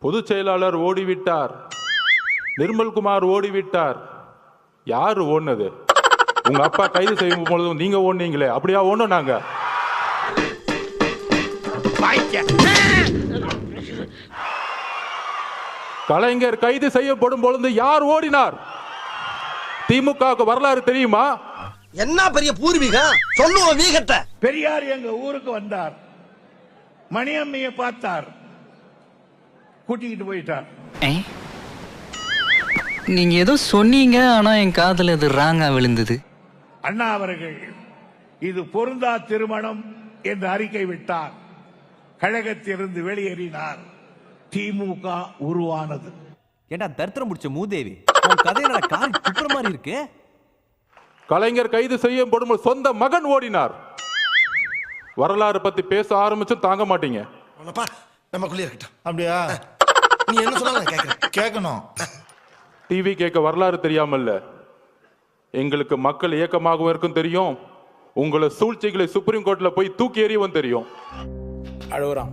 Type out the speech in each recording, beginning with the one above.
பொதுச் செயலாளர் ஓடிவிட்டார், நிர்மல்குமார் ஓடிவிட்டார். யாரு ஓடுனது? உங்க அப்பா கைது செய்யும் பொழுதும் நீங்க ஓடுனீங்களே, அப்படியா ஓடணும்? நாங்க கலைஞர் கைது செய்யப்படும் பொழுது யார் ஓடினார்? திமுக வரலாறு தெரியுமா? என்ன பெரிய பூர்வீகம் சொல்லுவோம் வீகட்ட. பெரியார் எங்க ஊருக்கு வந்தார், மணியம்மையை பார்த்தார், கூட்டிக்கிட்டு போயிட்டார். நீங்க ஏதோ சொன்னீங்க, ஆனா என் காதுல இது ராங்கா விழுந்தது. அண்ணா அவர்கள் இது பொருந்தா திருமணம் என்று அறிக்கை விட்டார். கழகத்திலிருந்து வெளியேறினார். திமுக உருவானது. ஏண்டா தரித்திரம் முடிச்ச மூதேவி, உன் கதையில காரி குப்புற மாதிரி இருக்கு. கலைஞர் கைது செய்யப்படும் சொந்த மகன் ஓடினார். வரலாறு பத்தி பேச ஆரம்பிச்சு தாங்க மாட்டீங்க. நமக்குள்ளே இருக்கட்டும். அப்படியா? நீ என்ன சொன்னாலும் கேட்கணும். டிவி கேட்க வரலாறு தெரியாமல்ல, எங்களுக்கு மக்கள் இயக்கமாகவும் இருக்கும் தெரியும். உங்களை சூழ்ச்சிகளை சுப்ரீம் கோர்ட்ல போய் தூக்கி எறியவும் தெரியும். அழுகுறான்,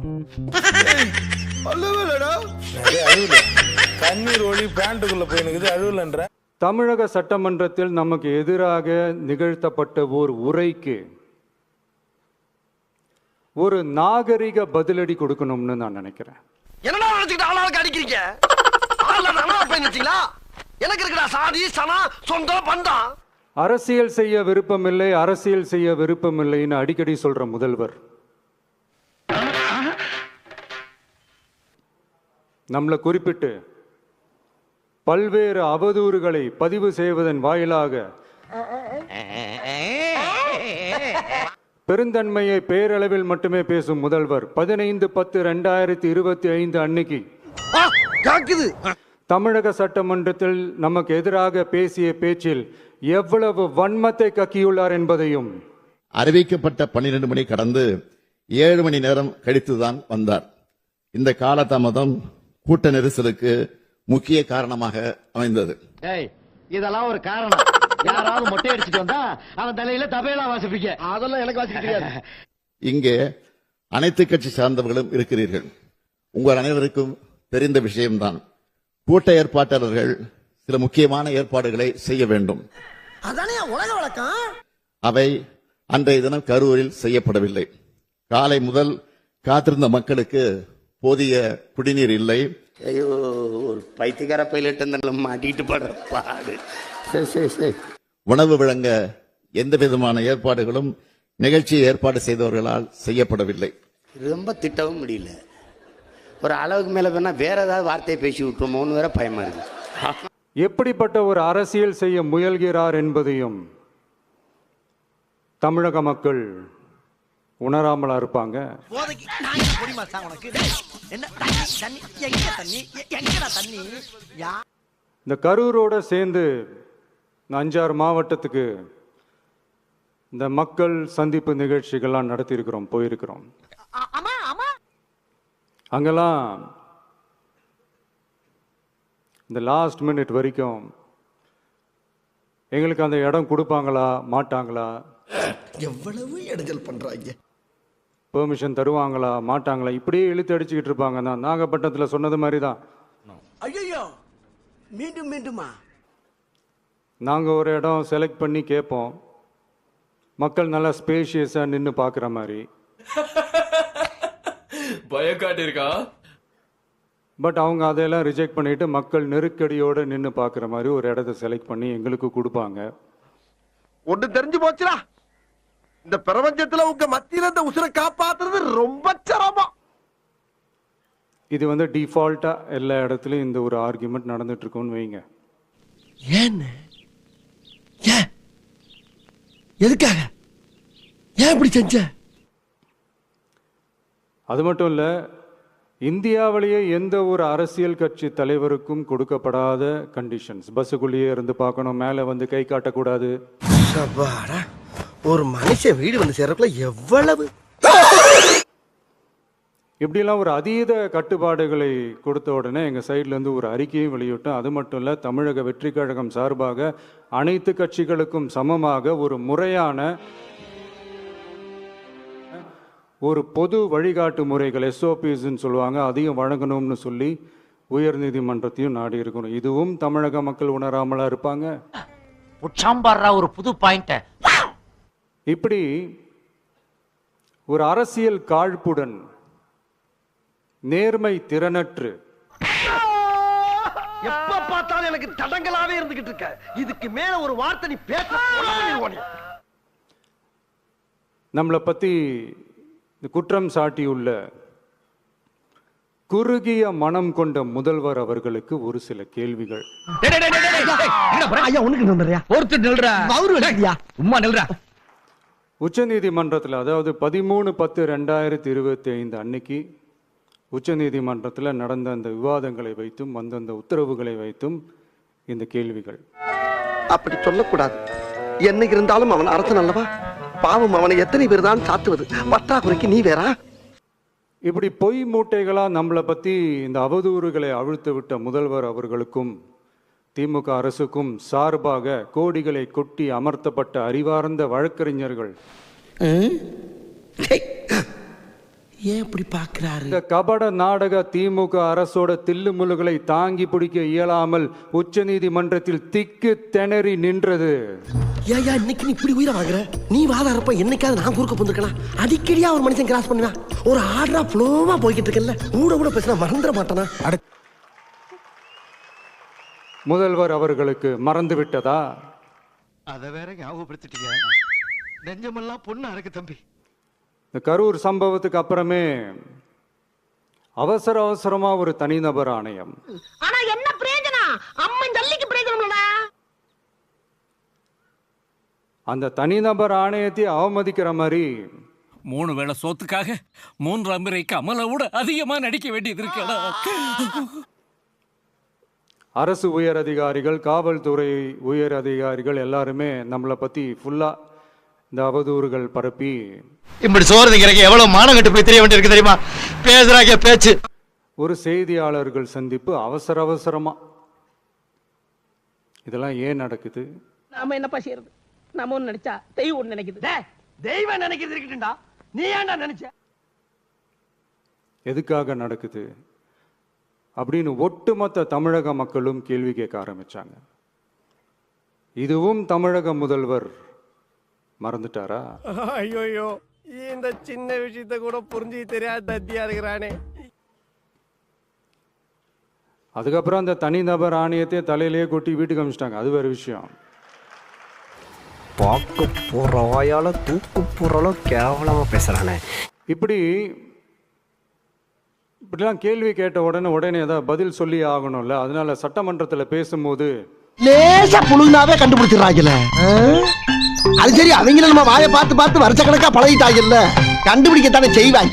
கண்ணீர் ஒளி பேண்ட்டுக்குள்ள போயினுக்குது, அழுவலன்ற. தமிழக சட்டமன்றத்தில் நமக்கு எதிராக நிகழ்த்தப்பட்ட ஓர் உரைக்கு ஒரு நாகரிக பதிலடி கொடுக்கணும்னு நான் நினைக்கிறேன். என்னடா நினைச்சுக்கிட்டு ஆளாளுக்கு அடிக்கிறீங்க? எனக்கு இருக்கடா சாதி சனா சொந்தம் பந்தம். அரசியல் செய்ய விருப்பமில்லை, அரசியல் செய்ய விருப்பமில்லைன்னு அடிக்கடி சொல்ற முதல்வர் நம்மளை குறிப்பிட்டு பல்வேறு அவதூறுகளை பதிவு செய்வதன் வாயிலாக பெருந்தன்மையை பேரளவில் மட்டுமே பேசும் முதல்வர் 15/10/2025 அன்னைக்கு தமிழக சட்டமன்றத்தில் நமக்கு எதிராக பேசிய பேச்சில் எவ்வளவு வன்மத்தை கக்கியுள்ளார் என்பதையும் அறிவிக்கப்பட்ட 12 மணி கடந்து 7 மணி நேரம் கழித்துதான் வந்தார். இந்த காலதாமதம் கூட்ட நெரிசலுக்கு முக்கிய காரணமாக அமைந்தது. இதெல்லாம் ஒரு காரணம். யாராவது மொட்டை அடிச்சுட்டு வந்தா அவன் தலையில தபையெல்லாம் வாசிப்பீங்க. அதெல்லாம் எனக்கு வாசிக்க தெரியாது. இங்கே அனைத்து கட்சி சார்ந்தவர்களும் இருக்கிறீர்கள். உங்கள் அனைவருக்கும் தெரிந்த விஷயம்தான். கூட்ட ஏற்பாட்டாளர்கள் சில முக்கியமான ஏற்பாடுகளை செய்ய வேண்டும். அதானே உலக வழக்கம். அவை அன்றைய தினம் கரூரில் செய்யப்படவில்லை. காலை முதல் காத்திருந்த மக்களுக்கு போதிய குடிநீர் இல்லை. ஐயோ, ஒரு பைத்தியக்கார பைலட் மாட்டிட்டு படுற பாடு. உணவு வழங்க எந்த விதமான ஏற்பாடுகளும் நிகழ்ச்சியை ஏற்பாடு செய்தவர்களால் செய்யப்படவில்லை. ரொம்ப திட்டவும் முடியல. ஒரு அளவுக்கு மேல வேணா வேற ஏதாவது வார்த்தையை பேசி விட்டுருமோன்னு வேற பயமா இருக்கு. எப்படிப்பட்ட ஒரு அரசியல் செய்ய முயல்கிறார் என்பதையும் தமிழக மக்கள் உணராமலா இருப்பாங்க. இந்த கரூரோட சேர்ந்து 5-6 மாவட்டத்துக்கு இந்த மக்கள் சந்திப்பு நிகழ்ச்சிகள்லாம் நடத்தியிருக்கிறோம், போயிருக்கிறோம். அங்கெல்லாம் இந்த லாஸ்ட் மினிட் வரைக்கும் எங்களுக்கு அந்த இடம் கொடுப்பாங்களா மாட்டாங்களா, எவ்வளவு இடைஞ்சல் பண்றாங்க, பெர்மிஷன் தருவாங்களா மாட்டாங்களா, இப்படியே இழுத்து அடிச்சுக்கிட்டு இருப்பாங்க. தான் நாகப்பட்டினத்தில் சொன்னது மாதிரி தான். ஐயோ, மீண்டும் மீண்டுமா? நாங்கள் ஒரு இடம் செலக்ட் பண்ணி கேட்போம், மக்கள் நல்லா ஸ்பேஷியஸாக நின்று பார்க்குற மாதிரி பயக்காட்டிருக்கா. பட் அவங்க அதையெல்லாம் ரிஜெக்ட் பண்ணிட்டு மக்கள் நெருக்கடியோடு நின்று பார்க்குற மாதிரி ஒரு இடத்த செலக்ட் பண்ணி எங்களுக்கு கொடுப்பாங்க. ஒன்று தெரிஞ்சு போச்சுடா, இந்த பிரபஞ்சத்துல உங்க மத்தியில இந்த உசுரை காப்பாத்துறது ரொம்ப சிரமம். இது வந்து டிஃபால்ட்டாக எல்லா இடத்துலையும் இந்த ஒரு ஆர்குமெண்ட் நடந்துட்டு இருக்கும்னு வைங்க. ஏன்னு? ஏன்? எதுக்காக? ஏன் இப்படி செஞ்ச? அது மட்டும் இல்லை, இந்தியாவிலேயே எந்த ஒரு அரசியல் கட்சி தலைவருக்கும் கொடுக்கப்படாத கண்டிஷன்ஸ். பஸ்ஸுக்குள்ளேயே இருந்து பார்க்கணும், மேலே வந்து கை காட்டக்கூடாது. ஒரு மனுஷன் வீடு வந்து சேர்றதுக்குள்ள எவ்வளவு இப்படிலாம் ஒரு அதீத கட்டுப்பாடுகளை கொடுத்த உடனே எங்கள் சைட்லேருந்து ஒரு அறிக்கையும் வெளியிட்டோம். அது மட்டும் இல்லை, தமிழக வெற்றி கழகம் சார்பாக அனைத்து கட்சிகளுக்கும் சமமாக ஒரு முறையான ஒரு பொது வழிகாட்டு முறைகள் SOPsன்னு சொல்லுவாங்க, அதையும் வழங்கணும்னு சொல்லி உயர் நீதிமன்றத்தையும் நாடி இருக்கணும். இதுவும் தமிழக மக்கள் உணராமலா இருப்பாங்க. ஒரு புது பாயிண்ட். இப்படி ஒரு அரசியல் காழ்ப்புடன், நேர்மை திறனற்று, எப்ப பார்த்தாலும் எனக்கு தடங்களாவே இருந்துகிட்டு இருக்க. இதுக்கு மேல ஒரு வார்த்தை நீ பேச நம்மளை பத்தி குற்றம் சாட்டியுள்ள குறுகிய மனம் கொண்ட முதல்வர் அவர்களுக்கு ஒரு சில கேள்விகள். உச்ச நீதிமன்றத்தில், அதாவது 13/10/2025 அன்னைக்கு உச்ச நீதிமன்றத்தில் நடந்த அந்த விவாதங்களை வைத்தும் அந்தந்த உத்தரவுகளை வைத்தும் இந்த கேள்விகள். அப்படி சொல்லக்கூடாது. என்னைக்கு இருந்தாலும் அவன் அரசன் அல்லவா? பாவம், அவனை எத்தனை பேர் தான் சாத்துவது? பற்றாக்குறைக்கு நீ வேறா? இப்படி பொய் மூட்டைகளா நம்மளை பத்தி இந்த அவதூறுகளை அவிழ்த்து விட்ட முதல்வர் அவர்களுக்கும் திமுக அரசுக்கும் சார்பாக கோடிகளை கொட்டி அமர்த்தப்பட்ட அறிவார்ந்த வழக்கறிஞர்கள் ஏன் இப்படி பாக்குறாரு? இந்த கபட நாடக திமுக அரசோட தில்லுமுல்லுகளை தாங்கி பிடிக்க இயலாமல் உச்ச நீதிமன்றத்தில் திக்கு திணறி நின்றது. ஏயா இன்னைக்கு நீ இப்படி உயிரை வாங்குற? நீ வாதாரப்ப என்னைக்காவது நான் குறுக்க போந்துருக்கலாம். அடிக்கடியா ஒரு மனுஷன் கிராஸ் பண்ணுவேன். ஒரு ஆர்டரா ஃப்ளோவா போய்கிட்டு இருக்கல, கூட பேசினா மறந்துட மாட்டானா? முதல்வர் அவர்களுக்கு மறந்து விட்டதா? அத வேற ஞாபகப்படுத்திட்டீங்க. நெஞ்சமெல்லாம் பொண்ணு அறக்கு தம்பி. இந்த கரூர் சம்பவத்துக்கு அப்புறமே அவசரமா ஒரு தனிநபர் ஆணையம். ஆனா என்ன பிரயோஜனம்? அம்மன் ஜல்லிக்கு பிரயோஜனம் இல்லடா. அந்த தனிநபர் ஆணையத்தை அவமதிக்கிற மாதிரி 3 வேளை சோத்துக்காக 3 முறைக்கு அமலை விட அதிகமா நடிக்க வேண்டியது இருக்கடா. அரசு உயர் அதிகாரிகள், காவல்துறை உயர் அதிகாரிகள் எல்லாருமே நம்மளை பத்தி ஃபுல்லா இந்த அவதூறுகள் பரப்பி இப்படி சோறு திங்கிறக்கு எவ்வளவு மானம் கட்டு போய் தெரிய வேண்டியிருக்கு தெரியுமா? பேசுறாங்க பேச்சு. ஒரு செய்தியாளர்கள் சந்திப்பு அவசரமா. இதெல்லாம் ஏன் நடக்குது? நாம என்னப்பா செய்யறது? நாம ஒண்ணு நினைச்சா தெய்வம் ஒண்ணு நினைக்குது. தெய்வம் நினைக்கிறது இருக்கட்டும்டா, நீ ஏன்டா நினைச்ச? எதுக்காக நடக்குது அப்படின்னு ஒட்டுமொத்த தமிழக மக்களும் கேள்வி கேட்க ஆரம்பிச்சாங்க. இதுவும் தமிழக முதல்வர் மறந்துட்டாரா? ஐயோ, இந்த சின்ன விஷயத்தை கூட புரிஞ்சு தெரியாத தத்தியா இருக்கிறானே. அதுக்கப்புறம் அந்த தனிநபர் ஆணையத்தை தலையிலேயே கொட்டி வீட்டுக்கு அனுப்பிச்சிட்டாங்க. அது வேற விஷயம். பார்க்க போற வாயால தூக்கு போறாலும் கேவலமா பேசுறானே. இப்படிலாம் கேள்வி கேட்ட உடனே ஏதாவது பதில் சொல்லி ஆகணும்ல. அதனால சட்டமன்றத்தில் பேசும்போது லேசா புழுந்தாவே கண்டுபிடிச்சிடறாங்கல்ல. அது சரி, அவங்கள நம்ம வாயை பார்த்து வருஷ கணக்கா பழகிட்டாங்கல்ல, கண்டுபிடிக்கத்தானே செய்வாங்க.